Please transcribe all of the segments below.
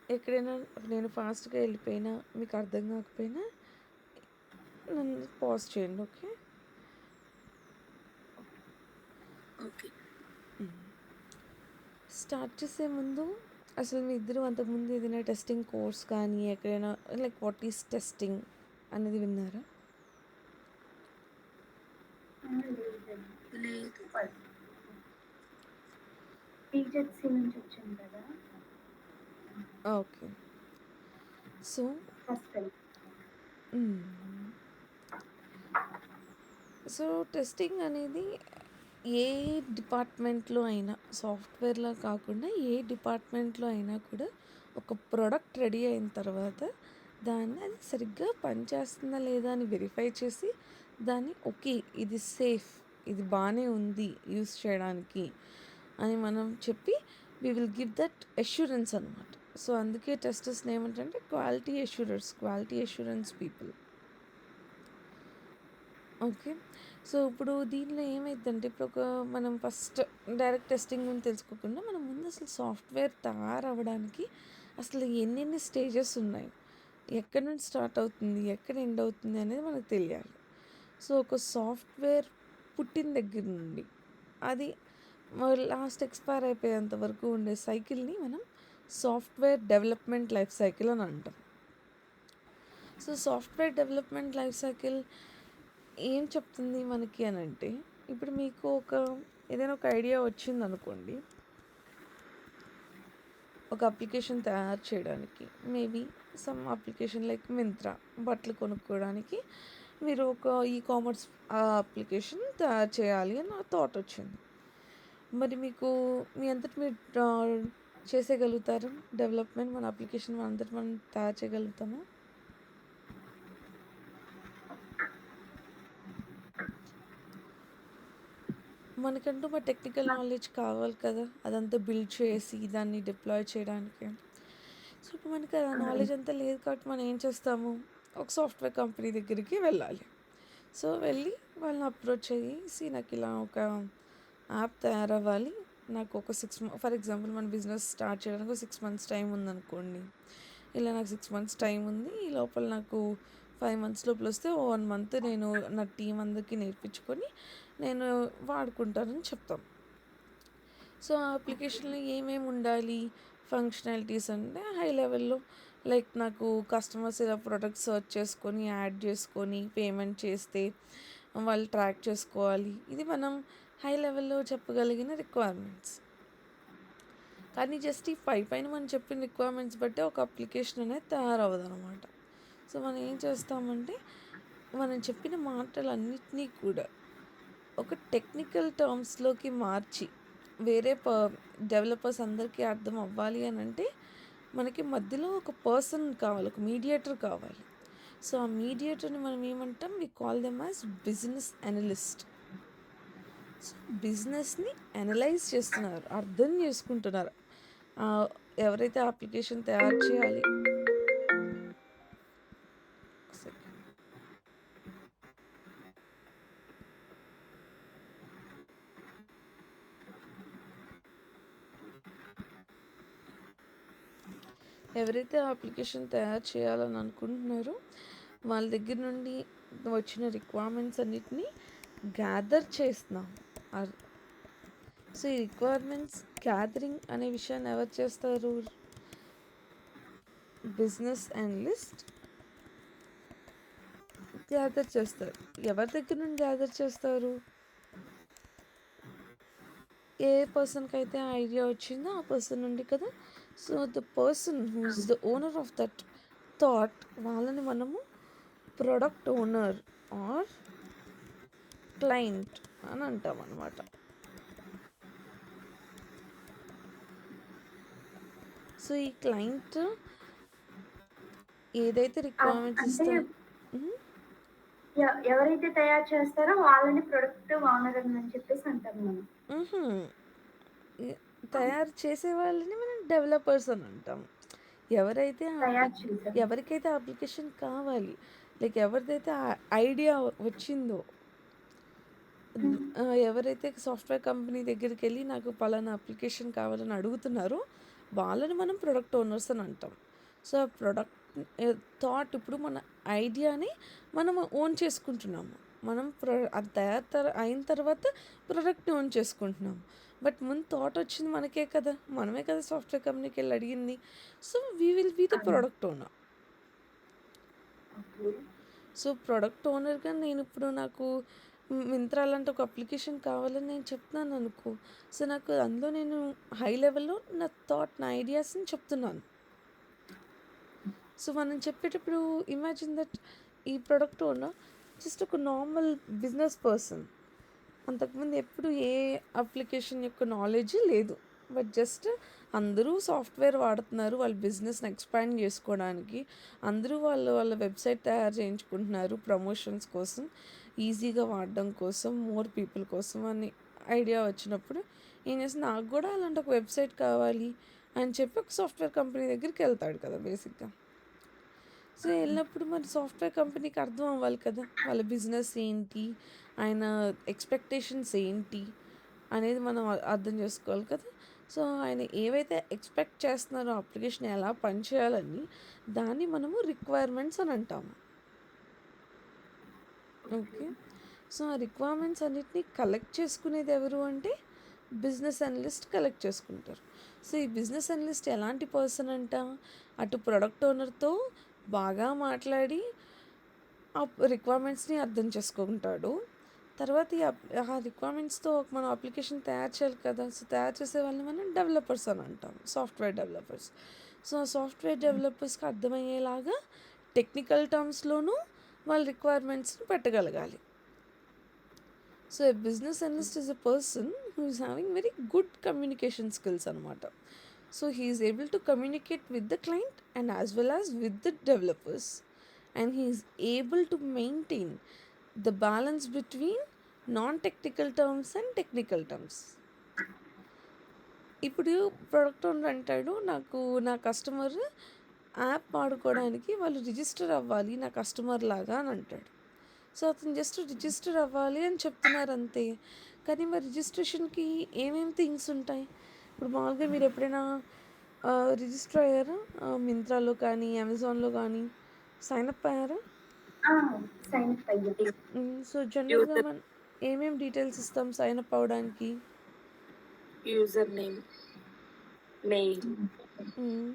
ఎక్కడైనా నేను ఫాస్ట్‌గా వెళ్ళిపోయినా, మీకు అర్థం కాకపోయినా నన్ను పాజ్ చేయండి. ఓకే. ఓకే. హ్మ్. స్టార్ట్ చేసే ముందు అసలు మీ ఇద్దరు అంతకుముందు ఏదైనా టెస్టింగ్ కోర్స్ కానీ ఎక్కడైనా లైక్ వాట్ ఈస్ టెస్టింగ్ అనేది విన్నారా? లేదండి. లేదు. ఫస్ట్ టీచర్స్ నుంచి వచ్చాను కదా, ఓకే. So first time. హ్మ్. సో టెస్టింగ్ అనేది ఏ డిపార్ట్మెంట్‌లో అయినా సాఫ్ట్‌వేర్‌లో కాకుండా ఏ డిపార్ట్మెంట్‌లో అయినా కూడా ఒక ప్రొడక్ట్ రెడీ అయిన తర్వాత దాన్ని అది సరిగ్గా పనిచేస్తుందా లేదా అని వెరిఫై చేసి దాన్ని ఓకే. ఇది సేఫ్. ఇది బానే ఉంది యూజ్ చేయడానికి అని మనం చెప్పి we will give that assurance అనమాట. సో అందుకే టెస్టర్స్‌ని ఏమంటారంటే quality assurance people. Okay. So, ఇప్పుడు దీనిలో ఏమైద్దంటే, మనం ఫస్ట్ డైరెక్ట్ టెస్టింగ్ గురించి తెలుసుకోకుండా, మనం ముందు అసలు సాఫ్ట్‌వేర్ తయారవ్వడానికి అసలు ఎన్నెన్ని స్టేజెస్ ఉన్నాయి? ఎక్కడి నుంచి స్టార్ట్ అవుతుంది? ఎక్కడ ఎండ్ అవుతుంది? అనేది మనకు తెలియాలి. సో, ఒక సాఫ్ట్‌వేర్ పుట్టిన దగ్గర నుండి అది లాస్ట్ ఎక్స్‌పైర్ అయిపోయేంత వరకు ఉండే సైకిల్‌ని మనం సాఫ్ట్‌వేర్ డెవలప్‌మెంట్ లైఫ్ సైకిల్ అని అంటాం. So, software development life cycle ఏం చెప్తుంది మనకి అనంటే, ఇప్పుడు మీకు ఏదైనా ఒక ఐడియా వచ్చిందనుకోండి. ఒక అప్లికేషన్ తయారు చేయడానికి maybe some application like Myntra బట్టలు కొనుక్కోవడానికి మీరు ఒక కామర్స్ అప్లికేషన్ తయారు చేయాలి అని నాకు థాట్ వచ్చింది. మరి మీకు మీ అంతటి మీరు చేసేయగలుగుతారా డెవలప్‌మెంట్? మన అప్లికేషన్ మనంతట మనం తయారు చేయగలుగుతామా? మనకంటూ టెక్నికల్ నాలెడ్జ్ కావాలి కదా! అదంతా బిల్డ్ చేసి దాన్ని డిప్లాయ్ చేయడానికి. సో, ఇప్పుడు మనకి ఆ నాలెడ్జ్ అంతా లేదు కాబట్టి మనం ఏం చేస్తాము? ఒక సాఫ్ట్‌వేర్ కంపెనీ దగ్గరికి వెళ్ళాలి. సో, వెళ్ళి వాళ్ళని అప్రోచ్ అయ్యి, నాకు ఇలా ఒక యాప్ తయారవ్వాలి. నాకు ఒక 6 ఫర్ ఎగ్జాంపుల్ మన బిజినెస్ స్టార్ట్ చేయడానికి ఒక 6 మంత్స్ టైం ఉందనుకోండి. ఇలా నాకు 6 మంత్స్ టైం ఉంది. ఈ లోపల నాకు 5 మంత్స్ లోపల వస్తే ఓ 1 మంత్ నేను నా టీమ్ అందరికీ నేర్పించుకొని నేను వాడుకుంటానని చెప్తాం. సో, ఆ అప్లికేషన్‌లో ఏమేమి ఉండాలి? ఫంక్షనాలిటీస్ అంటే హై లెవెల్‌లో లైక్ నాకు కస్టమర్స్ ఇలా ప్రొడక్ట్ సెర్చ్ చేసుకొని, యాడ్ చేసుకొని, పేమెంట్ చేస్తే వాళ్ళు ట్రాక్ చేసుకోవాలి. ఇది మనం హై లెవెల్‌లో చెప్పగలిగిన రిక్వైర్మెంట్స్. కానీ జస్ట్ ఈ పైపైన మనం చెప్పిన రిక్వైర్మెంట్స్ బట్టే ఒక అప్లికేషన్ అనేది తయారవ్వదనమాట. సో, మనం ఏం చేస్తామంటే, మనం చెప్పిన మాటలన్నిటినీ కూడా ఒక టెక్నికల్ టర్మ్స్‌లోకి మార్చి వేరే డెవలపర్స్ అందరికీ అర్థం అవ్వాలి అనంటే, మనకి మధ్యలో ఒక పర్సన్ కావాలి. ఒక మీడియేటర్ కావాలి. సో, ఆ మీడియేటర్‌ని మనం ఏమంటాం? We call them as business analyst. So, బిజినెస్‌ని అనలైజ్ చేస్తున్నారు. అర్థం చేసుకుంటున్నారు. ఆహ్, ఎవరైతే అప్లికేషన్ తయారు చేయాలి ఒక సెకండ్. ఎవరైతే ఆ అప్లికేషన్ తయారు చేయాలని అనుకుంటున్నారో, వాళ్ళ దగ్గర నుండి వచ్చిన రిక్వైర్మెంట్స్ అన్నిటిని గ్యాదర్ చేస్తున్నాం. ఆర్ సో, ఈ రిక్వైర్మెంట్స్ గ్యాదరింగ్ అనే విషయాన్ని ఎవరు చేస్తారు? బిజినెస్ అనలిస్ట్ గ్యాదర్ చేస్తారు. ఎవరి దగ్గర నుండి గ్యాదర్ చేస్తారు? ఏ పర్సన్‌కైతే ఆ ఐడియా వచ్చిందో ఆ పర్సన్ నుండి కదా! So, the person who is the owner of that thought వాళ్ళని మనము ప్రొడక్ట్ ఓనర్ ఆర్ క్లయింట్ అని అంటామనమాట. సో, ఈ క్లయింట్ ఏదైతే రిక్వైర్మెంట్స్ అంటే ఇస్తారో హ్మ్. ఎవరైతే తయారు చేస్తారో వాళ్ళని ప్రొడక్ట్ ఓనర్ అని చెప్పేసి అంటాం మనం. హుహు. ఎ తయారు చేసే వాళ్ళని మనం డెవలపర్స్ అని అంటాం. ఎవరైతే తయారు చేశారు. ఎవరికైతే అప్లికేషన్ కావాలి, లైక్ ఎవరిదైతే ఆ ఐడియా వచ్చిందో, ఎవరైతే సాఫ్ట్‌వేర్ కంపెనీ దగ్గరికెళ్ళి నాకు పలానా అప్లికేషన్ కావాలని అడుగుతున్నారో, వాళ్ళని మనం ప్రొడక్ట్ ఓనర్స్ అని అంటాం. సో, ఆ ప్రొడక్ట్ థాట్ ఇప్పుడు మన ఐడియాని మనం ఓన్ చేసుకుంటున్నాము. మనం అది అయిన తర్వాత ప్రొడక్ట్‌ని ఓన్ చేసుకుంటున్నాము. బట్ ముందు థాట్ వచ్చింది మనకే కదా! మనమే కదా సాఫ్ట్‌వేర్ కంపెనీకెళ్ళి అడిగింది. So, we will be the అవును. Product owner. Okay. So, product ఓనర్‌గా నేనిప్పుడు నాకు మింత్రా లాంటి ఒక అప్లికేషన్ కావాలని నేను చెప్తున్నాననుకో, సో, నాకు అందులో నేను హై లెవెల్‌లో నా థాట్, నా ఐడియాస్‌ని చెప్తున్నాను. సో, మనం చెప్పేటప్పుడు ఇమాజిన్ దట్ ఈ ప్రొడక్ట్ ఓనర్ జస్ట్ ఒక నార్మల్ బిజినెస్ పర్సన్. అంతకుముందు ఎప్పుడు ఏ అప్లికేషన్ యొక్క నాలెడ్జ్ లేదు. బట్ జస్ట్ అందరూ సాఫ్ట్‌వేర్ వాడుతున్నారు. వాళ్ళ బిజినెస్‌ని ఎక్స్‌పాండ్ చేసుకోవడానికి. అందరూ వాళ్ళ వెబ్‌సైట్ తయారు చేయించుకుంటున్నారు ప్రమోషన్స్ కోసం, ఈజీగా వాడడం కోసం, మోర్ పీపుల్ కోసం అని ఐడియా వచ్చినప్పుడు ఏం చేసి నాకు కూడా అలాంటి ఒక వెబ్‌సైట్ కావాలి అని చెప్పి ఒక సాఫ్ట్‌వేర్ కంపెనీ దగ్గరికెళ్తాడు కదా బేసిక్‌గా. సో, ఎళ్ళినప్పుడు మరి సాఫ్ట్‌వేర్ కంపెనీకి అర్థం అవ్వాలి కదా! వాళ్ళ బిజినెస్ ఏంటి? ఆయన ఎక్స్‌పెక్టేషన్స్ ఏంటి? అనేది మనం అర్థం చేసుకోవాలి కదా! సో, ఆయన ఏవైతే ఎక్స్‌పెక్ట్ చేస్తున్నారో అప్లికేషన్ ఎలా పనిచేయాలని, దాన్ని మనము రిక్వైర్మెంట్స్ అని అంటాము. ఓకే. ఓకే. సో, ఆ రిక్వైర్మెంట్స్ అన్నిటిని కలెక్ట్ చేసుకునేది ఎవరు అంటే, బిజినెస్ అనలిస్ట్ కలెక్ట్ చేసుకుంటారు. సో, ఈ బిజినెస్ అనలిస్ట్ ఎలాంటి పర్సన్ అంట, అటు ప్రొడక్ట్ ఓనర్‌తో బాగా మాట్లాడి ఆ రిక్వైర్మెంట్స్‌ని అర్థం చేసుకుంటాడు. తర్వాత ఆ రిక్వైర్మెంట్స్‌తో మనం అప్లికేషన్ తయారు చేయాలి కదా! సో, తయారు చేసే వాళ్ళని మనం డెవలపర్స్ అని అంటాం. Software developers. సో, సాఫ్ట్‌వేర్ డెవలపర్స్‌కి అర్థమయ్యేలాగా టెక్నికల్ టర్మ్స్‌లోనూ వాళ్ళ రిక్వైర్మెంట్స్‌ని పెట్టగలగాలి. So, a business analyst is a person who is having very good communication skills అనమాట. So, he is able to communicate with the client and as well as with the developers. And he is able to maintain the balance between non-technical terms and technical terms. ఇప్పుడు product owner అంటాడు, నాకు నా customer app వాడుకోవడానికి వాళ్ళు register అవ్వాలి నా customer లాగా అని అంటాడు. సో, అతను జస్ట్ రిజిస్టర్ అవ్వాలి అని చెప్తున్నారు అంతే. కానీ మరి రిజిస్ట్రేషన్‌కి ఏమేమి థింగ్స్ ఉంటాయి? ఇప్పుడు మామూలుగా మీరు ఎప్పుడైనా రిజిస్టర్ అయ్యారా? మింత్రాలో కానీ, అమెజాన్‌లో కానీ సైన్ అప్ అయ్యారా? ఆ! సైన్ అప్ అయ్యా. సో, జనరల్‌గా యూజర్ మనం ఏమేమి డీటెయిల్స్ ఇస్తాం సైన్ అప్ అవ్వడానికి? యూజర్ నేమ్, మెయిల్, హ్మ్.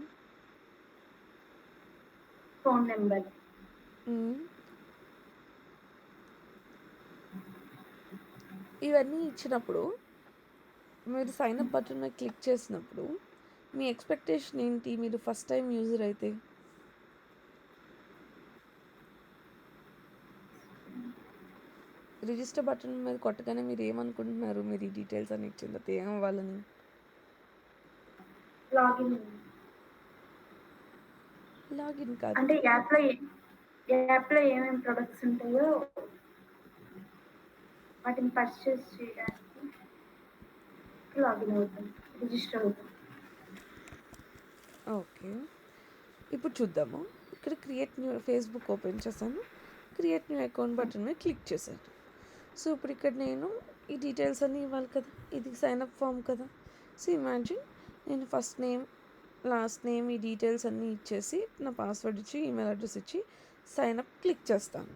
Phone number. హ్మ్. ఇవన్నీ ఇచ్చినప్పుడు మీరు సైన్ అప్ బటన్ మీద క్లిక్ చేసినప్పుడు మీ ఎక్స్‌పెక్టేషన్ ఏంటి? మీరు ఫస్ట్ టైమ్ యూజర్ అయితే? రిజిస్టర్ బటన్ మీద కొట్టగానే మీరు ఏమనుకుంటున్నారు? మీరు ఈ డీటెయిల్స్ అన్ని ఇచ్చిన తర్వాత ఏమవ్వాలని? లాగిన్. లాగిన్ కాదు. అంటే యాప్‌లో ఏమేమి ప్రొడక్ట్స్ ఉంటాయో వాటిని పర్చేస్ చేయడానికి లాగిన్ అవుతాం. రిజిస్టర్ అవుతాం. ఓకే. ఇప్పుడు చూద్దాము. ఇక్కడ క్రియేట్ న్యూ ఫేస్‌బుక్ ఓపెన్ చేశాను. క్రియేట్ న్యూ అకౌంట్ బటన్ మీద క్లిక్ చేశాను. సో, ఇప్పుడు ఇక్కడ నేను ఈ డీటెయిల్స్ అన్నీ ఇవ్వాలి కదా! ఇది సైన్ అప్ ఫార్మ్ కదా! సో, ఇమాజిన్ నేను ఫస్ట్ నేమ్, లాస్ట్ నేమ్ ఈ డీటెయిల్స్ అన్నీ ఇచ్చేసి నా పాస్వర్డ్ ఇచ్చి, ఈమెయిల్ అడ్రెస్ ఇచ్చి సైన్ అప్ క్లిక్ చేస్తాను.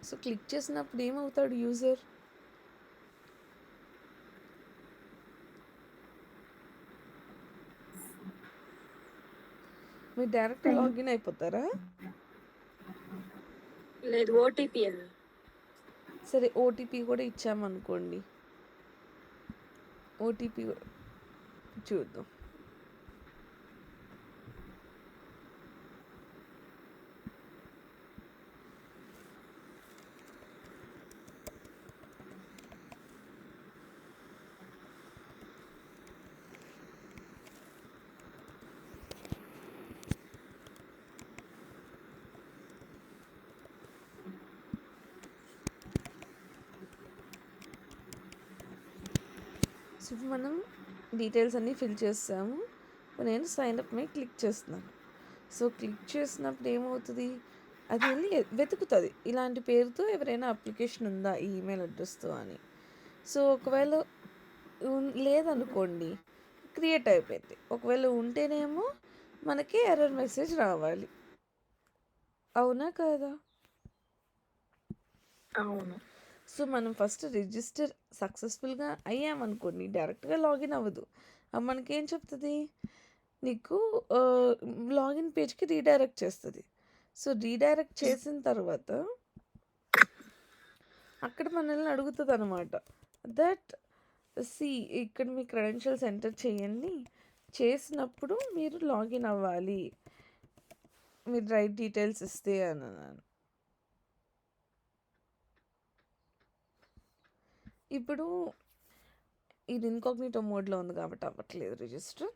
సో, క్లిక్ చేసినప్పుడు ఏమవుతాడు యూజర్? మీరు డైరెక్ట్ సైన్ లాగిన్ అయిపోతారా? లేదు ఓటీపీ అది. సరే ఓటీపీ కూడా ఇచ్చామనుకోండి. ఓటీపీ చూద్దాం. సో, మనం డీటెయిల్స్ అన్నీ ఫిల్ చేసాము. ఇప్పుడు నేను సైన్ అప్ మీద క్లిక్ చేస్తున్నాను. సో, క్లిక్ చేసినప్పుడు ఏమవుతుంది? అది వెళ్ళి వెతుకుతుంది. ఇలాంటి పేరుతో ఎవరైనా అప్లికేషన్ ఉందా ఈ ఈమెయిల్ అడ్రస్‌తో అని. సో, ఒకవేళ లేదనుకోండి, క్రియేట్ అయిపోయింది. ఒకవేళ ఉంటేనేమో మనకి ఎర్రర్ మెసేజ్ రావాలి. అవునా కాదా? అవును. సో మనం ఫస్ట్ రిజిస్టర్ సక్సెస్ఫుల్గా అయ్యామనుకోండి, డైరెక్ట్గా లాగిన్ అవ్వదు. అప్పుడు మనకేం చెప్తుంది, నీకు లాగిన్ పేజ్కి రీడైరెక్ట్ చేస్తుంది. సో రీడైరెక్ట్ చేసిన తర్వాత అక్కడ మనల్ని అడుగుతుంది అనమాట, దట్ ఇక్కడ మీ క్రెడెన్షియల్స్ ఎంటర్ చేయండి, చేసినప్పుడు మీరు లాగిన్ అవ్వాలి, మీరు రైట్ డీటెయిల్స్ ఇస్తే అని అన్నాను. ఇప్పుడు ఇది ఇన్కాగ్నిటో మోడ్లో ఉంది కాబట్టి అవ్వట్లేదు రిజిస్టర్.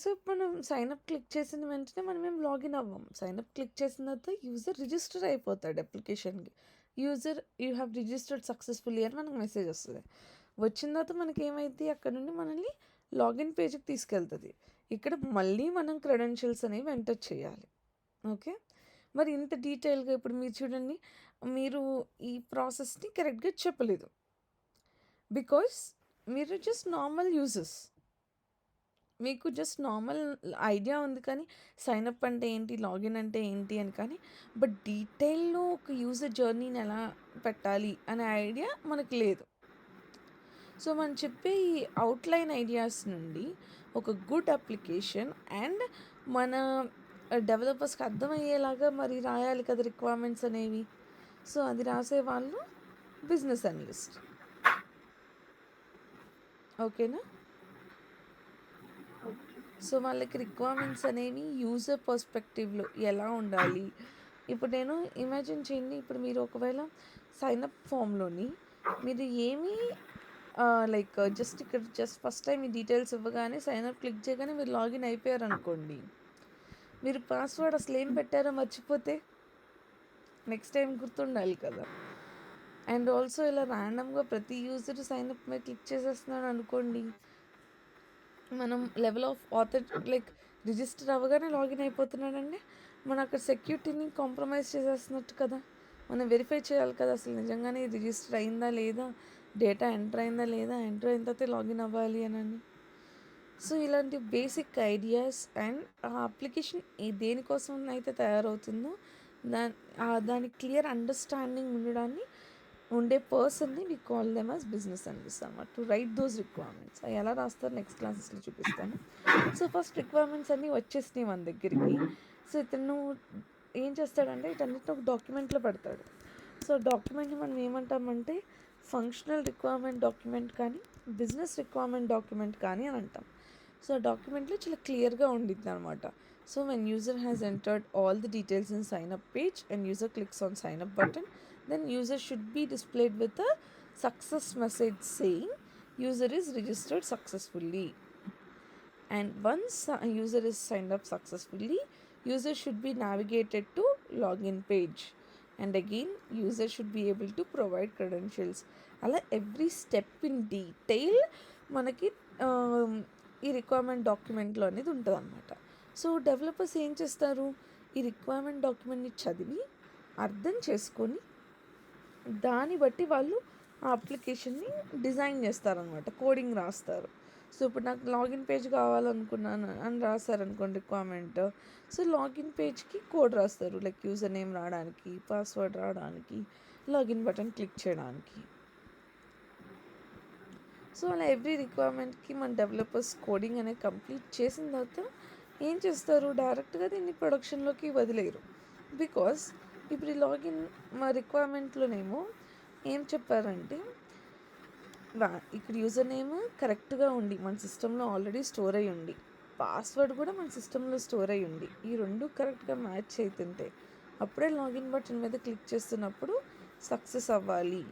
సో మనం సైన్అప్ క్లిక్ చేసిన వెంటనే మనం ఏం లాగిన్ అవ్వం. సైన్అప్ క్లిక్ చేసిన తర్వాత యూజర్ రిజిస్టర్ అయిపోతాడు అప్లికేషన్కి. User you have registered successfully అని మనకు మెసేజ్ వస్తుంది. వచ్చిన తర్వాత మనకి ఏమైంది, అక్కడ నుండి మనల్ని లాగిన్ పేజ్కి తీసుకెళ్తుంది. ఇక్కడ మళ్ళీ మనం క్రెడెన్షియల్స్ అనేవి ఎంటర్ చేయాలి. ఓకే, మరి ఇంత డీటెయిల్గా ఇప్పుడు మీరు చూడండి, మీరు ఈ ప్రాసెస్ని కరెక్ట్గా చెప్పలేదు, బికాస్ మీరు జస్ట్ నార్మల్ యూజర్స్, మీకు జస్ట్ నార్మల్ ఐడియా ఉంది కానీ సైన్అప్ అంటే ఏంటి, లాగిన్ అంటే ఏంటి అని, కానీ బట్ డీటెయిల్లో ఒక యూజర్ జర్నీని ఎలా పెట్టాలి అనే ఐడియా మనకు లేదు. సో మనం చెప్పే ఈ అవుట్లైన్ ఐడియాస్ నుండి ఒక గుడ్ అప్లికేషన్ అండ్ మన డెవలపర్స్కి అర్థమయ్యేలాగా మరి రాయాలి కదా రిక్వైర్మెంట్స్ అనేవి. సో అది రాసే వాళ్ళు బిజినెస్ అనలిస్ట్. ఓకేనా? సో వాళ్ళకి రిక్వైర్మెంట్స్ అనేవి యూజర్ పర్స్పెక్టివ్లో ఎలా ఉండాలి. ఇప్పుడు నేను ఇమాజిన్ చేయండి, ఇప్పుడు మీరు ఒకవేళ సైన్అప్ ఫామ్లోని మీరు ఏమీ లైక్ జస్ట్ ఫస్ట్ టైం ఈ డీటెయిల్స్ ఇవ్వగానే సైన్అప్ క్లిక్ చేయగానే మీరు లాగిన్ అయిపోయారు అనుకోండి, మీరు పాస్వర్డ్ అసలు ఏం పెట్టారో మర్చిపోతే నెక్స్ట్ టైం గుర్తుండాలి కదా. అండ్ ఆల్సో ఇలా ర్యాండమ్గా ప్రతి యూజర్ సైన్అప్ మీద క్లిక్ చేసేస్తున్నాడు అనుకోండి, మనం లెవెల్ ఆఫ్ లైక్ రిజిస్టర్ అవ్వగానే లాగిన్ అయిపోతున్నాడంటే మనం అక్కడ సెక్యూరిటీని కాంప్రమైజ్ చేసేస్తున్నట్టు కదా. మనం వెరిఫై చేయాలి కదా అసలు నిజంగానే రిజిస్టర్ అయిందా లేదా, డేటా ఎంటర్ అయిందా లేదా, ఎంటర్ అయిన తర్వాత లాగిన్ అవ్వాలి అని. సో ఇలాంటి బేసిక్ ఐడియాస్ అండ్ ఆ అప్లికేషన్ దేనికోసం అయితే తయారవుతుందో దానికి క్లియర్ అండర్స్టాండింగ్ ఉండే పర్సన్ని we call them as business analyst అన్నమాట, టు రైట్ దోస్ రిక్వైర్మెంట్స్. అవి ఎలా రాస్తారు నెక్స్ట్ క్లాసెస్లో చూపిస్తాను. సో ఫస్ట్ రిక్వైర్మెంట్స్ అన్నీ వచ్చేసినాయి మన దగ్గరికి. సో ఇతను ఏం చేస్తాడంటే ఇటన్నిటిని ఒక డాక్యుమెంట్లో పెడతాడు. సో డాక్యుమెంట్ని మనం ఏమంటామంటే ఫంక్షనల్ రిక్వైర్మెంట్ డాక్యుమెంట్ కానీ బిజినెస్ రిక్వైర్మెంట్ డాక్యుమెంట్ కానీ అని అంటాం. సో డాక్యుమెంట్లో చాలా క్లియర్గా ఉండిద్ది అనమాట. So when user has entered all the details in sign up page and user clicks on sign up button, then user should be displayed with a success message saying user is registered successfully. And once a user is signed up successfully, user should be navigated to login page, and again user should be able to provide credentials. అలా every step in detail మనకి ఈ requirement డాక్యుమెంట్లో అనేది ఉంటుంది అనమాట. So developers ఏం చేస్తారు, ఈ requirement డాక్యుమెంట్ని చదివి అర్థం చేసుకొని దాన్ని బట్టి వాళ్ళు ఆ అప్లికేషన్ని డిజైన్ చేస్తారనమాట, కోడింగ్ రాస్తారు. సో ఇప్పుడు నాకు లాగిన్ పేజ్ కావాలనుకున్నాను అని రాస్తారనుకోండి రిక్వైర్మెంట్. సో లాగిన్ పేజ్కి కోడ్ రాస్తారు, లైక్ యూజర్ నేమ్ రావడానికి, పాస్వర్డ్ రావడానికి, లాగిన్ బటన్ క్లిక్ చేయడానికి. సో అలా ఎవ్రీ రిక్వైర్మెంట్కి మన డెవలపర్స్ కోడింగ్ అనేది కంప్లీట్ చేసిన తర్వాత ఏం చేస్తారు, డైరెక్ట్గా దీన్ని ప్రొడక్షన్లోకి వదిలేరు. బికాస్ ఇప్పుడు ఈ లాగిన్ మా రిక్వైర్మెంట్లోనేమో ఏం చెప్పారంటే ఇక్కడ యూజర్ నేమ్ కరెక్ట్గా ఉండి మన సిస్టంలో ఆల్రెడీ స్టోర్ అయ్యి ఉండి, పాస్వర్డ్ కూడా మన సిస్టంలో స్టోర్ అయ్యి ఉండి, ఈ రెండు కరెక్ట్గా మ్యాచ్ అవుతుంటే అప్పుడే లాగిన్ బటన్ మీద క్లిక్ చేస్తున్నప్పుడు సక్సెస్ అవ్వాలి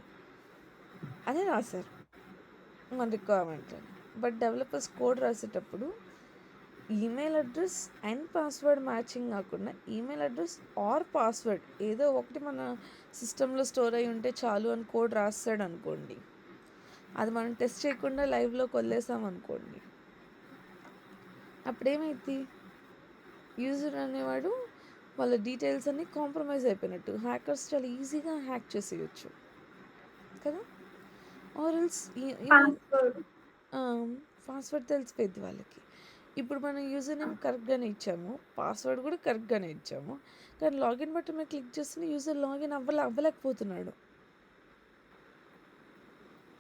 అని రాశారు మన రిక్వైర్మెంట్లో. బట్ డెవలపర్స్ కోడ్ రాసేటప్పుడు email address and password matching కాకుండా ఈమెయిల్ అడ్రస్ ఆర్ పాస్వర్డ్ ఏదో ఒకటి మన సిస్టంలో స్టోర్ అయి ఉంటే చాలు అని కోడ్ రాస్తాడు అనుకోండి, అది మనం టెస్ట్ చేయకుండా లైవ్లోకి వదిలేసాం అనుకోండి, అప్పుడేమైంది, యూజర్ అనేవాడు వాళ్ళ డీటెయిల్స్ అన్నీ కాంప్రమైజ్ అయిపోయినట్టు, హ్యాకర్స్ చాలా ఈజీగా హ్యాక్ చేసేయచ్చు కదా. ఆర్ ఎల్స్ పాస్వర్డ్ తెలిసిపోయింది వాళ్ళకి. ఇప్పుడు మనం యూజర్ నేమ్ కరెక్ట్గానే ఇచ్చాము, పాస్వర్డ్ కూడా కరెక్ట్గానే ఇచ్చాము, కానీ లాగిన్ బటన్ మీద క్లిక్ చేస్తే యూజర్ లాగిన్ అవ్వలేకపోతున్నాడు.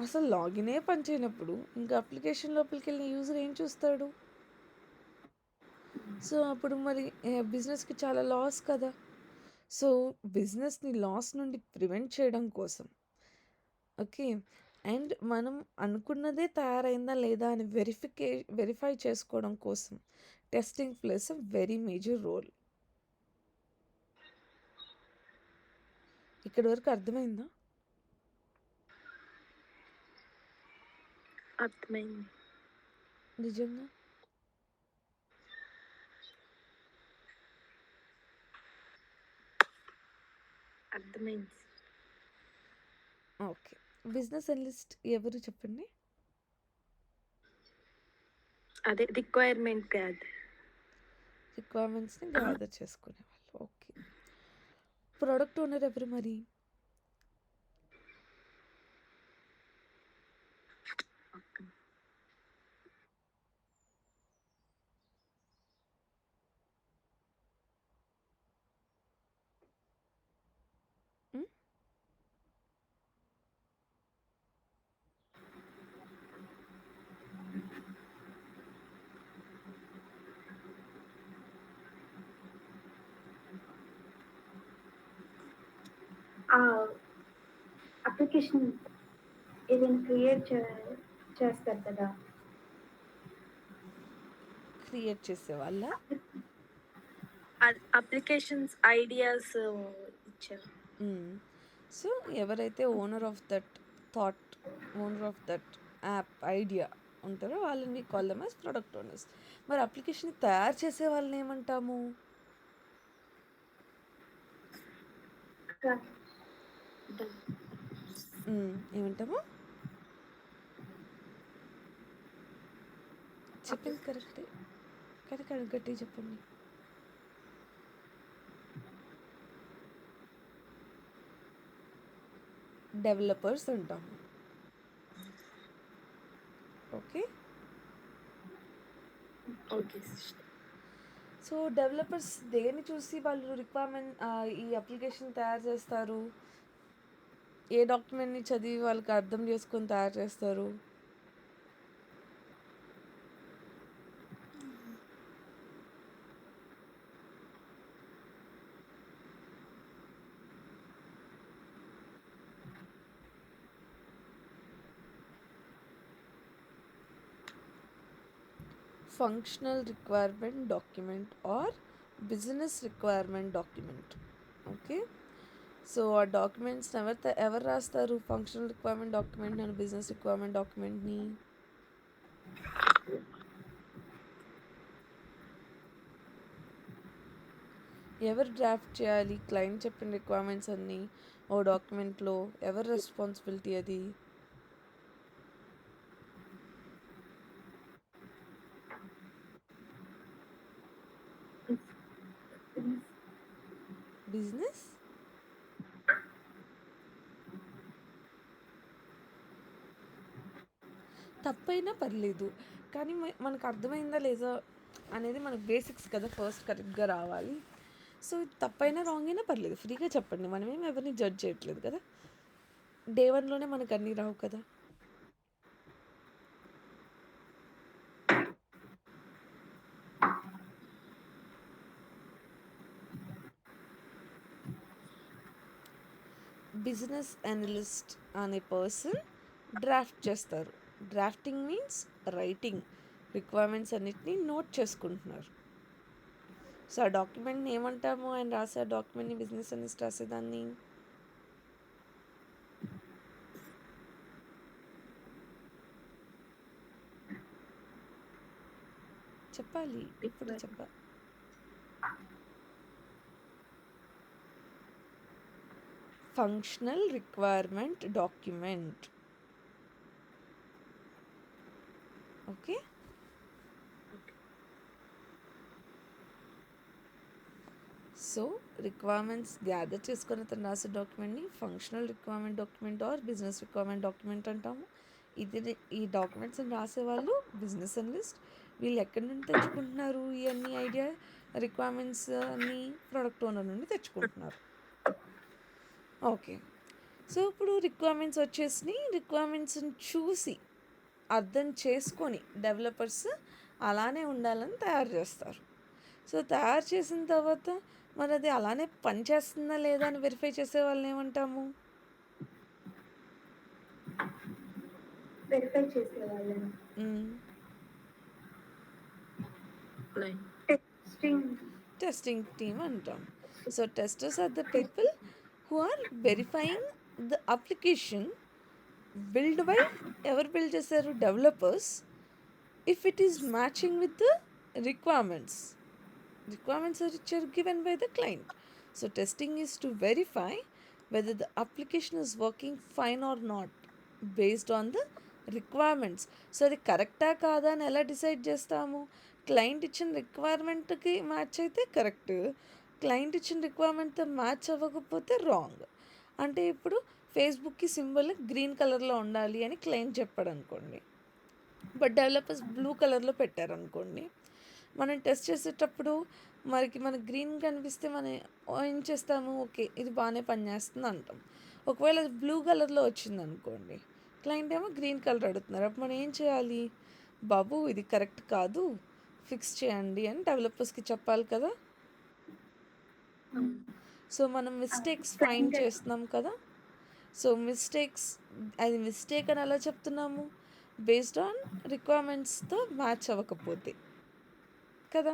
అసలు లాగినే పని చేయనప్పుడు ఇంకా అప్లికేషన్ లోపలికి వెళ్ళిన యూజర్ ఏం చూస్తాడు? సో అప్పుడు మరి బిజినెస్కి చాలా లాస్ కదా. సో బిజినెస్ని లాస్ నుండి ప్రివెంట్ చేయడం కోసం, ఓకే, అండ్ మనం అనుకున్నదే తయారైందా లేదా అని వెరిఫై చేసుకోవడం కోసం testing plays a very major role. ఇక్కడి వరకు అర్థమైందా? అర్థమైంది. నిజంగా అర్థమైంది. ఓకే. బిజినెస్ అనలిస్ట్ ఎవరు చెప్పండి? అదే రిక్వైర్మెంట్ కాదు. రిక్వైర్మెంట్స్ని గ్యాదర్ చేసుకునే వాళ్ళు. ఓకే. ప్రోడక్ట్ ఓనర్ ఎవరు మరి? ఉమ్? ఆ అప్లికేషన్ ఏదైనా క్రియేట్ చేస్తారు కదా, క్రియేట్ చేసే వాళ్ళ? అప్లికేషన్స్ ఐడియాస్ ఇచ్చారు. సో ఎవరైతే owner of that thought, owner of that app idea ఉంటారో వాళ్ళని call them as product owners. మరి అప్లికేషన్ తయారు చేసే వాళ్ళని ఏమంటాము? ఏమంటాము? చెప్పింది కరెక్టే, కానీ గట్టి చెప్పండి. డెవలపర్స్ అంటాము. ఓకే. ఓకే. సో డెవలపర్స్ దేన్ని చూసి వాళ్ళు రిక్వైర్మెంట్ ఈ అప్లికేషన్ తయారు చేస్తారు? ఏ డాక్యుమెంట్ని చదివి వాళ్ళకి అర్థం చేసుకొని తయారు చేస్తారు? Functional requirement document or business requirement document. Okay. So ఆ డాక్యుమెంట్స్ని ఎవరు రాస్తారు? Functional requirement document and business requirement డాక్యుమెంట్ని ఎవరు డ్రాఫ్ట్ చేయాలి? క్లయింట్ చెప్పిన రిక్వైర్మెంట్స్ అన్నీ ఓ డాక్యుమెంట్లో ఎవరి రెస్పాన్సిబిలిటీ అది? బిజినెస్. తప్పైనా పర్లేదు, కానీ మనకు అర్థమైందా లేదా అనేది మనకు బేసిక్స్ కదా, ఫస్ట్ కరెక్ట్గా రావాలి. సో తప్పైనా రాంగ్ అయినా పర్లేదు, ఫ్రీగా చెప్పండి, మనమేం ఎవరిని జడ్జ్ చేయట్లేదు కదా. డే 1లోనే మనకు అన్నీ రావు కదా. బిజినెస్ అనలిస్ట్ అనే పర్సన్ డ్రాఫ్ట్ చేస్తారు. డ్రాఫ్టింగ్ మీన్స్ రైటింగ్, రిక్వైర్మెంట్స్ అన్నిటినీ నోట్ చేసుకుంటున్నారు. సో ఆ డాక్యుమెంట్ని ఏమంటాము? ఆయన రాసే ఆ డాక్యుమెంట్ని, బిజినెస్ అనలిస్ట్ రాసేదాన్ని చెప్పాలి, ఇప్పుడు చెప్పాలి. Functional requirement document. Okay. So requirements gather చేసుకొని అతను రాసే డాక్యుమెంట్ని functional requirement document or business requirement document అంటాము. ఈ డాక్యుమెంట్స్ని రాసేవాళ్ళు బిజినెస్ అనలిస్ట్. వీళ్ళు ఎక్కడి నుండి తెచ్చుకుంటున్నారు ఇవన్నీ ఐడియా? రిక్వైర్మెంట్స్ అన్ని ప్రొడక్ట్ ఓనర్ నుండి తెచ్చుకుంటున్నారు. ఓకే. సో ఇప్పుడు రిక్వైర్మెంట్స్ వచ్చేసినాయి. రిక్వైర్మెంట్స్ని చూసి అర్థం చేసుకొని డెవలపర్స్ అలానే ఉండాలని తయారు చేస్తారు. సో తయారు చేసిన తర్వాత మరి అది అలానే పనిచేస్తుందా లేదా అని వెరిఫై చేసే వాళ్ళని ఏమంటాము? వెరిఫై చేసేవాళ్ళని టెస్టింగ్ టీమ్ అంటాం. So testers are the people who are verifying the application build by, ఎవరు బిల్డ్ చేశారు? Developers. If it is matching with the requirements are given by the client. So testing is to verify whether the application is working fine or not based on the requirements. So అది కరెక్టా కాదా అని ఎలా decide చేస్తాము? Client ఇచ్చిన రిక్వైర్మెంట్కి match అయితే correct, client ఇచ్చిన రిక్వైర్మెంట్తో match అవ్వకపోతే రాంగ్. అంటే ఇప్పుడు ఫేస్బుక్కి సింబల్ గ్రీన్ కలర్లో ఉండాలి అని క్లయింట్ చెప్పాడు అనుకోండి, బట్ డెవలపర్స్ బ్లూ కలర్లో పెట్టారనుకోండి. మనం టెస్ట్ చేసేటప్పుడు మనకి గ్రీన్ కనిపిస్తే మనం ఏం చేస్తాము? ఓకే, ఇది బాగానే పనిచేస్తుంది అంటాం. ఒకవేళ అది బ్లూ కలర్లో వచ్చింది అనుకోండి, క్లయింట్ ఏమో గ్రీన్ కలర్ అడుగుతున్నారు. అప్పుడు మనం ఏం చేయాలి? బాబు ఇది కరెక్ట్ కాదు, ఫిక్స్ చేయండి అని డెవలపర్స్కి చెప్పాలి కదా. సో మనం మిస్టేక్స్ ఫైండ్ చేస్తున్నాం కదా. సో అది మిస్టేక్ అని ఎలా చెప్తున్నాము? బేస్డ్ ఆన్ రిక్వైర్మెంట్స్తో మ్యాచ్ అవ్వకపోతే కదా.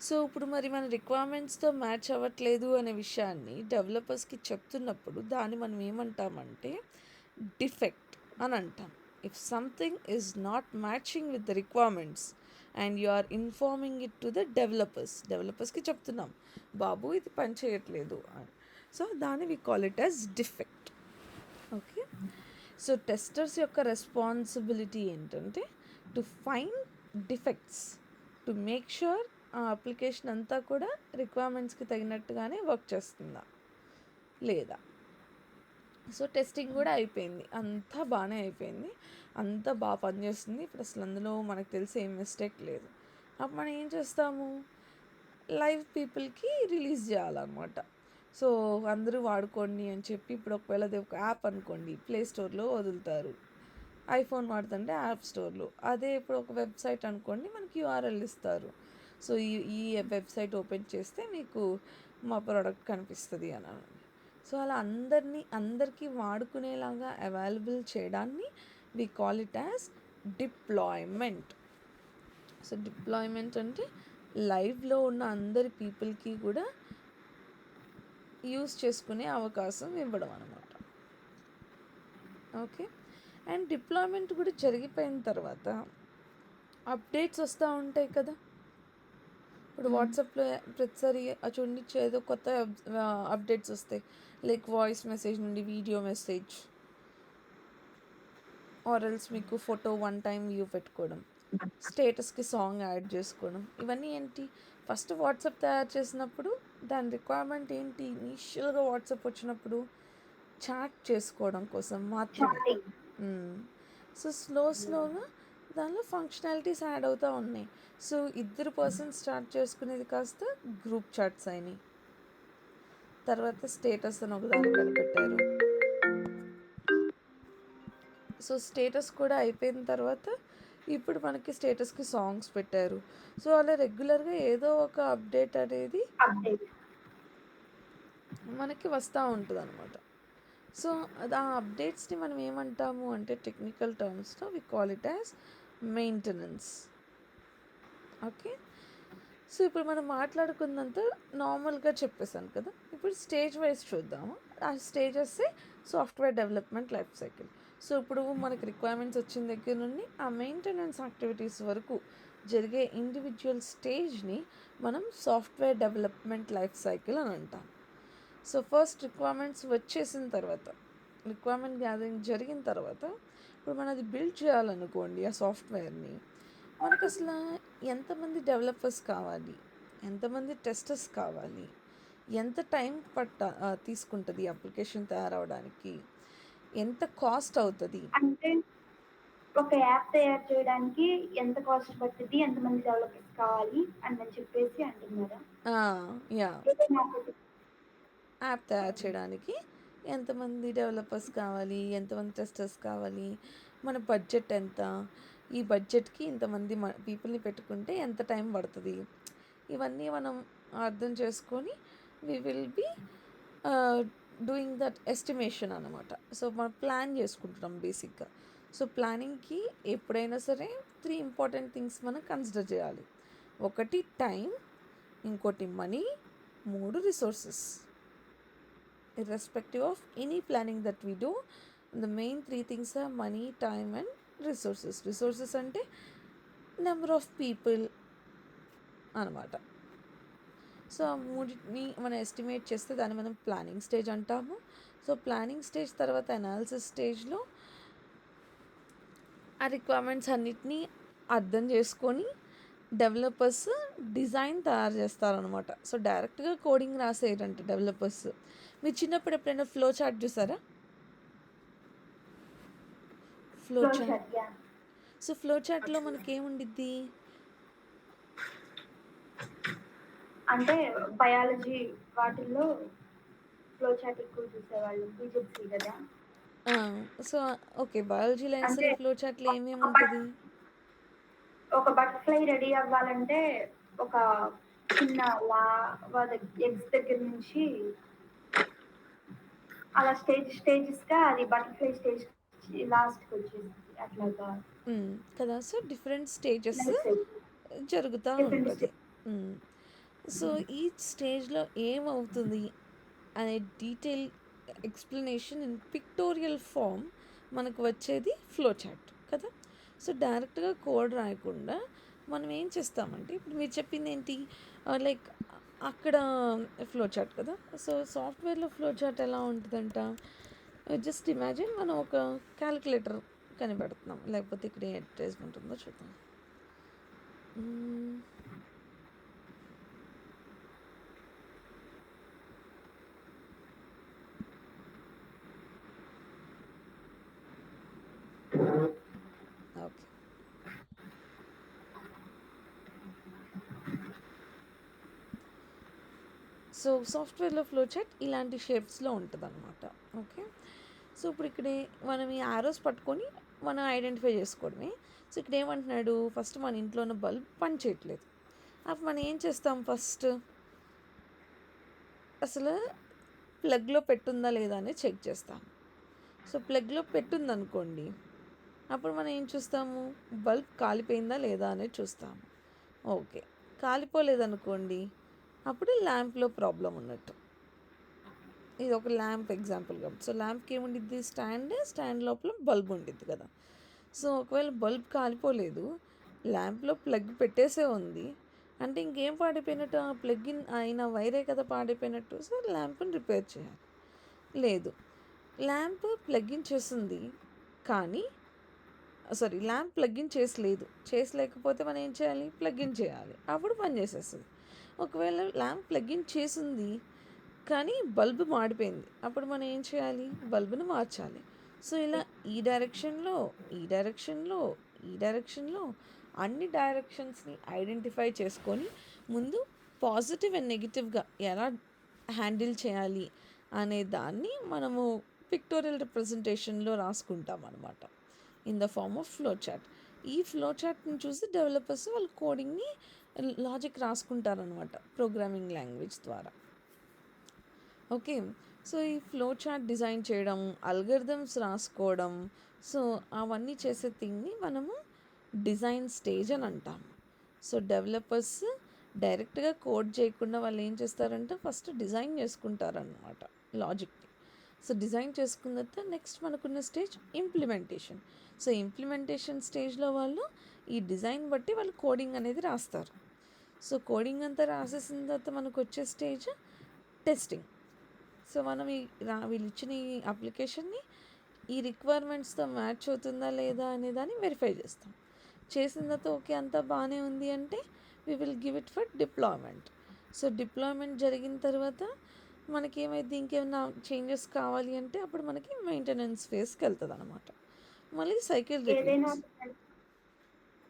సో ఇప్పుడు మరి మన రిక్వైర్మెంట్స్తో మ్యాచ్ అవ్వట్లేదు అనే విషయాన్ని డెవలపర్స్కి చెప్తున్నప్పుడు దాన్ని మనం ఏమంటామంటే డిఫెక్ట్ అని అంటాం. If something is not matching with the requirements and you are informing it to the డెవలపర్స్కి చెప్తున్నాం, బాబు ఇది పని చేయట్లేదు అని. సో దాన్ని we call it as defect. Okay. So testers యొక్క రెస్పాన్సిబిలిటీ ఏంటంటే to find defects, to make sure ఆ అప్లికేషన్ అంతా కూడా రిక్వైర్మెంట్స్కి తగినట్టుగానే వర్క్ చేస్తుందా లేదా. సో టెస్టింగ్ కూడా అయిపోయింది, అంతా బాగానే అయిపోయింది, అంతా బాగా పనిచేస్తుంది. ఇప్పుడు అసలు అందులో మనకు తెలిసి ఏం మిస్టేక్ లేదు. అప్పుడు మనం ఏం చేస్తాము? లైవ్ పీపుల్కి రిలీజ్ చేయాలన్నమాట. సో అందరూ వాడుకోండి అని చెప్పి, ఇప్పుడు ఒకవేళ అది ఒక యాప్ అనుకోండి, ప్లే స్టోర్లో వదులుతారు. ఐఫోన్ వాడుతుంటే యాప్ స్టోర్లో. అదే ఇప్పుడు ఒక వెబ్సైట్ అనుకోండి, మనకి యూఆర్ఎల్ ఇస్తారు. సో ఈ వెబ్సైట్ ఓపెన్ చేస్తే మీకు మా ప్రోడక్ట్ కనిపిస్తుంది అని. సో అలా అందరికీ వాడుకునేలాగా అవైలబుల్ చేయడాన్ని we call it as deployment. So deployment అంటే లైవ్లో ఉన్న అందరి పీపుల్కి కూడా యూస్ చేసుకునే అవకాశం ఇవ్వడం అనమాట. ఓకే. అండ్ డిప్లాయ్మెంట్ కూడా జరిగిపోయిన తర్వాత అప్డేట్స్ వస్తూ ఉంటాయి కదా. ఇప్పుడు వాట్సాప్లో ప్రతిసారి చూడండి ఏదో కొత్త అప్డేట్స్ వస్తాయి. లైక్ వాయిస్ మెసేజ్ నుండి వీడియో మెసేజ్, ఆర్ఎల్స్ మీకు ఫోటో 1 టైం వ్యూ పెట్టుకోవడం, స్టేటస్కి సాంగ్ యాడ్ చేసుకోవడం. ఇవన్నీ ఏంటి? ఫస్ట్ వాట్సాప్ తయారు చేసినప్పుడు దాని రిక్వైర్మెంట్ ఏంటి? ఇనిషియల్గా వాట్సాప్ వచ్చినప్పుడు చాట్ చేసుకోవడం కోసం మాత్రమే. సో స్లోగా దానిలో ఫంక్షనాలిటీస్ యాడ్ అవుతూ ఉన్నాయి. సో 2 పర్సన్స్ స్టార్ట్ చేసుకునేది కాస్త గ్రూప్ చాట్స్ అయినాయి. తర్వాత స్టేటస్ అని ఒకదాన్ని కనిపెట్టారు. సో స్టేటస్ కూడా అయిపోయిన తర్వాత ఇప్పుడు మనకి స్టేటస్కి సాంగ్స్ పెట్టారు. సో అలా రెగ్యులర్గా ఏదో ఒక అప్డేట్ అనేది మనకి వస్తూ ఉంటుంది అనమాట. సో ఆ అప్డేట్స్ని మనం ఏమంటాము అంటే టెక్నికల్ టర్మ్స్లో we call it as maintenance. Okay. So ఇప్పుడు మనం మాట్లాడుకున్నంత నార్మల్గా చెప్పేసాను కదా. ఇప్పుడు స్టేజ్ వైజ్ చూద్దాము. ఆ stages software development life cycle. So ఇప్పుడు మనకి రిక్వైర్మెంట్స్ వచ్చిన దగ్గర నుండి ఆ మెయింటెనెన్స్ యాక్టివిటీస్ వరకు జరిగే ఇండివిజువల్ స్టేజ్ని మనం సాఫ్ట్వేర్ డెవలప్మెంట్ లైఫ్ సైకిల్ అని అంటాం. సో ఫస్ట్ రిక్వైర్మెంట్స్ వచ్చేసిన తర్వాత, రిక్వైర్మెంట్ గ్యాదరింగ్ జరిగిన తర్వాత, ఇప్పుడు మనం అది బిల్డ్ చేయాలనుకోండి ఆ సాఫ్ట్వేర్ని, మనకు అసలు ఎంతమంది డెవలపర్స్ కావాలి, ఎంతమంది టెస్టర్స్ కావాలి, ఎంత టైం తీసుకుంటుంది అప్లికేషన్ తయారవడానికి, ఎంత కాస్ట్ అవుతుంది. అంటే ఒక యాప్ తయారు చేయడానికి ఎంత కాస్ట్ పడుతది? ఎంతమంది డెవలపర్స్ కావాలి అని చెప్పేసి అంటున్నారా? యాహ్! ఏదైనా ఒకటి. యాప్ తయారు చేయడానికి ఎంతమంది డెవలపర్స్ కావాలి, ఎంతమంది టెస్టర్స్ కావాలి, మన బడ్జెట్ ఎంత, ఈ బడ్జెట్కి ఇంతమంది పీపుల్ని పెట్టుకుంటే ఎంత టైం పడుతుంది, ఇవన్నీ మనం అర్థం చేసుకొని we will be doing that estimation అనమాట. సో మనం ప్లాన్ చేసుకుంటున్నాం బేసిక్గా. సో ప్లానింగ్కి ఎప్పుడైనా సరే 3 ఇంపార్టెంట్ థింగ్స్ మనం కన్సిడర్ చేయాలి. ఒకటి టైం, ఇంకోటి money, 3 resources. Irrespective of any planning that we do, the main 3 things are money, time and resources. Resources అంటే నెంబర్ ఆఫ్ పీపుల్ అనమాట. సో ఆ మూడింటిని మనం ఎస్టిమేట్ చేస్తే దాన్ని మనం ప్లానింగ్ స్టేజ్ అంటాము. సో ప్లానింగ్ స్టేజ్ తర్వాత అనాలిసిస్ స్టేజ్లో ఆ రిక్వైర్మెంట్స్ అన్నిటినీ అర్థం చేసుకొని డెవలపర్స్ డిజైన్ తయారు చేస్తారనమాట. సో డైరెక్ట్గా కోడింగ్ రాసేయరంట డెవలపర్స్. మీరు చిన్నప్పుడు ఎప్పుడైనా ఫ్లో చార్ట్ చూసారా? Flow chart. సో ఫ్లో చార్ట్లో మనకేముండిద్ది? అంటే బయాలజీ వాటిల్లో ఫ్లో చార్ట్ ఎక్కువ చూసేవాళ్ళు, బీజెడ్సీ కదా. సో ఓకే, బయాలజీలో అయినా అంటే సరే ఫ్లో చార్ట్లో ఏమేమి ఉంటుంది? ఒక బటర్ఫ్లై రెడీ అవ్వాలంటే ఒక చిన్న ఎగ్స్ దగ్గర నుంచి అలా స్టేజెస్గా అది బటర్ఫ్లై స్టేజ్ లాస్ట్కి వచ్చేసింది అట్లాగా కదా. So different stages life cycle జరుగుతూ డిఫరెంట్ ఉంటుంది. సో ఈ స్టేజ్లో ఏమవుతుంది అనే detail explanation in pictorial form మనకు వచ్చేది ఫ్లో చార్ట్ కదా. సో డైరెక్ట్గా కోడ్ రాయకుండా మనం ఏం చేస్తామంటే, ఇప్పుడు మీరు చెప్పింది ఏంటి, లైక్ అక్కడ ఫ్లో చార్ట్ కదా. సో సాఫ్ట్వేర్లో ఫ్లో చార్ట్ ఎలా ఉంటుందంట, జస్ట్ ఇమాజిన్ మనం ఒక క్యాలిక్యులేటర్ కనిపెడుతున్నాం, లేకపోతే ఇక్కడ ఏ అడ్వర్టైజ్మెంట్ ఉందో చూద్దాం. ఓకే, సో సాఫ్ట్వేర్లో ఫ్లో చార్ట్ ఇలాంటి షేప్స్లో ఉంటుంది అనమాట. ఓకే, సో ఇప్పుడు ఇక్కడే మనం ఈ ఆరోస్ పట్టుకొని మనం ఐడెంటిఫై చేసుకోవడమే. సో ఇక్కడ ఏమంటున్నాడు, ఫస్ట్ మన ఇంట్లో ఉన్న బల్బ్ పని చేయట్లేదు. అప్పుడు మనం ఏం చేస్తాం, ఫస్ట్ అసలు ప్లగ్లో పెట్టుందా లేదా అనేది చెక్ చేస్తాం. సో ప్లగ్లో పెట్టుందనుకోండి, అప్పుడు మనం ఏం చూస్తాము, బల్బ్ కాలిపోయిందా లేదా అనేది చూస్తాము. ఓకే, కాలిపోలేదనుకోండి, అప్పుడు ల్యాంప్లో ప్రాబ్లం ఉన్నట్టు. ఇది ఒక ల్యాంప్ ఎగ్జాంపుల్ కాబట్టి. సో ల్యాంప్కి ఏముండిద్ది, స్టాండ్ లోపల బల్బ్ ఉండిద్ది కదా. సో ఒకవేళ బల్బ్ కాలిపోలేదు, ల్యాంప్లో ప్లగ్ పెట్టేసే ఉంది అంటే ఇంకేం పాడైపోయినట్టు, ఆ ప్లగ్ ఇన్ అయిన వైరే కదా పాడైపోయినట్టు. సో ల్యాంప్ని రిపేర్ చేయాలి. లేదు, ల్యాంప్ ప్లగ్ ఇన్ చేస్తుంది కానీ ల్యాంప్ ప్లగ్ ఇన్ చేసలేకపోతే మనం ఏం చేయాలి, ప్లగ్ ఇన్ చేయాలి, అప్పుడు పని చేసేస్తుంది. ఒకవేళ ల్యాంప్ ప్లగ్ ఇన్ చేసింది కానీ బల్బు మాడిపోయింది, అప్పుడు మనం ఏం చేయాలి, బల్బును మార్చాలి. సో ఇలా ఈ డైరెక్షన్లో అన్ని డైరెక్షన్స్ని ఐడెంటిఫై చేసుకొని ముందు పాజిటివ్ అండ్ నెగిటివ్గా ఎలా హ్యాండిల్ చేయాలి అనే దాన్ని మనము పిక్టోరియల్ రిప్రజెంటేషన్లో రాసుకుంటాం అనమాట, in the form of flow chart. ఈ ఫ్లో చార్ట్ని చూసి డెవలపర్స్ వాళ్ళ కోడింగ్ని లాజిక్ రాసుకుంటారనమాట ప్రోగ్రామింగ్ లాంగ్వేజ్ ద్వారా. ఓకే, సో ఈ ఫ్లో చార్ట్ డిజైన్ చేయడం, అల్గరిథమ్స్ రాసుకోవడం, సో అవన్నీ చేసే థింగ్ని మనము డిజైన్ స్టేజ్ అని అంటాం. సో డెవలపర్స్ డైరెక్ట్గా కోడ్ చేయకుండా వాళ్ళు ఏం చేస్తారంటే ఫస్ట్ డిజైన్ చేసుకుంటారనమాట లాజిక్ని. సో డిజైన్ చేసుకున్న తర్వాత నెక్స్ట్ మనకున్న స్టేజ్ ఇంప్లిమెంటేషన్. సో ఇంప్లిమెంటేషన్ స్టేజ్లో వాళ్ళు ఈ డిజైన్ బట్టి వాళ్ళు కోడింగ్ అనేది రాస్తారు. సో కోడింగ్ అంతా రాసేసిన తర్వాత మనకు వచ్చే స్టేజ్ టెస్టింగ్. సో మనం వీళ్ళు ఇచ్చిన ఈ అప్లికేషన్ని ఈ రిక్వైర్మెంట్స్తో మ్యాచ్ అవుతుందా లేదా అనే దాన్ని వెరిఫై చేస్తాం. చేసిన తర్వాత ఓకే అంతా బాగానే ఉంది అంటే we will give it for deployment. So deployment జరిగిన తర్వాత మనకేమైద్ది ఇంకేమన్నా చేంజెస్ కావాలి అంటే అప్పుడు మనకి మెయింటెనెన్స్ ఫేజ్‌కి వెళ్తదనమాట. మళ్ళీ సైకిల్ ఏదైనా రిపీట్స్.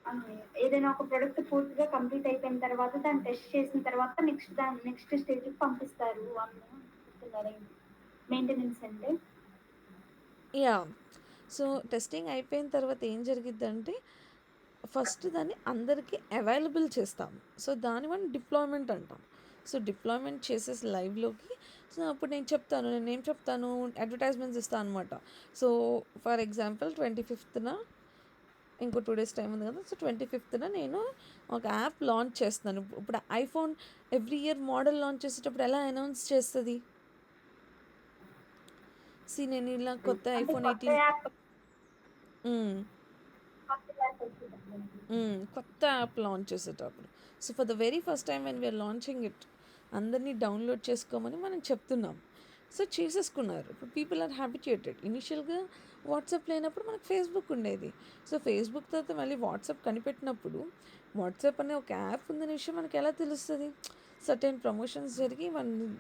ఒక ఏదైనా ఒక ప్రొడక్ట్ పూర్తిగా కంప్లీట్ అయిపోయిన తర్వాత దాన్ని టెస్ట్ చేసిన తర్వాత నెక్స్ట్ స్టేజ్‌కి పంపిస్తారు అని చెప్తున్నారా? మెయింటెనెన్స్ అంటే? యాహ్! సో, టెస్టింగ్ అయిపోయిన తర్వాత ఏం జరిగిద్దంటే, ఫస్ట్ దాన్ని అందరికీ అవైలబుల్ చేస్తాం. సో, దాన్ని మనం డిప్లాయ్‌మెంట్ అంటాం. సో, డిప్లాయ్‌మెంట్ చేసేసి లైవ్‌లోకి సో, అప్పుడు నేనేం చెప్తాను అడ్వర్టైజ్‌మెంట్స్ ఇస్తా అనమాట. సో, ఫర్ ఎగ్జాంపుల్ 25న ఇంకో 2 డేస్ టైం ఉంది కదా! సో, 25న నేను ఒక యాప్ లాంచ్ చేస్తున్నాను. ఇప్పుడు iPhone every year model launch చేసేటప్పుడు ఎలా అనౌన్స్ చేస్తది? నేను ఇలా కొత్త అంటే ఐఫోన్ కొత్త 18 యాప్ హ్మ్. కొత్త యాప్ వచ్చేటప్పుడు. కొత్త యాప్ లాంచ్ చేసేటప్పుడు. So, for the very first time when we're launching it అందరినీ డౌన్లోడ్ చేసుకోమని మనం చెప్తున్నాం. సో, చేసేసుకున్నారు. ఇప్పుడు పీపుల్ ఆర్ హ్యాబిట్యుయేటెడ్. ఇనిషియల్‌గా వాట్సాప్ లేనప్పుడు మనకు ఫేస్‌బుక్ ఉండేది. సో, ఫేస్‌బుక్ తర్వాత మళ్ళీ వాట్సాప్ కనిపెట్టినప్పుడు వాట్సాప్ అనే ఒక యాప్ ఉందనే విషయం మనకు ఎలా తెలుస్తది? సర్టెన్ ప్రమోషన్స్ జరిగి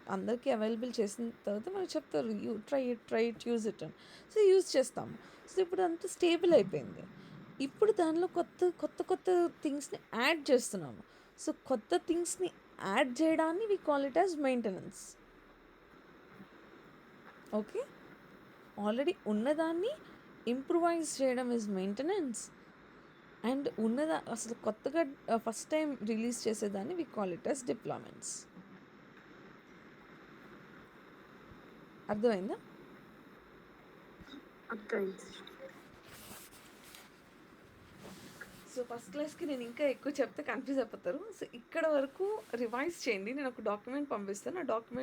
అందరికీ అవైలబుల్ చేసిన తర్వాత మనకు చెప్తారు. ట్రై ఇట్, యూజ్ ఇట్ అని. సో, యూజ్ చేస్తాము. సో, ఇప్పుడు అంతా స్టేబుల్ అయిపోయింది. ఇప్పుడు దానిలో కొత్త థింగ్స్‌ని యాడ్ చేస్తున్నాము. సో, కొత్త థింగ్స్‌ని యాడ్ చేయడాన్ని we call it as maintenance. Okay. Already ఉన్నదాన్ని ఇంప్రూవైజ్ చేయడం ఈజ్ మెయింటెనెన్స్. అండ్ అసలు కొత్తగా ఫస్ట్ టైం రిలీజ్ చేసేదాన్ని we call it as deployments. అర్థమైందా? అర్థమైంది. సో, ఫస్ట్ క్లాస్‌కి నేను ఇంకా ఎక్కువ చెప్తే కన్‌ఫ్యూజ్ అయిపోతారు. సో, ఇక్కడ వరకు రివైజ్ చేయండి. నేను ఒక డాక్యుమెంట్ పంపిస్తాను. ఆ డాక్యుమెంట్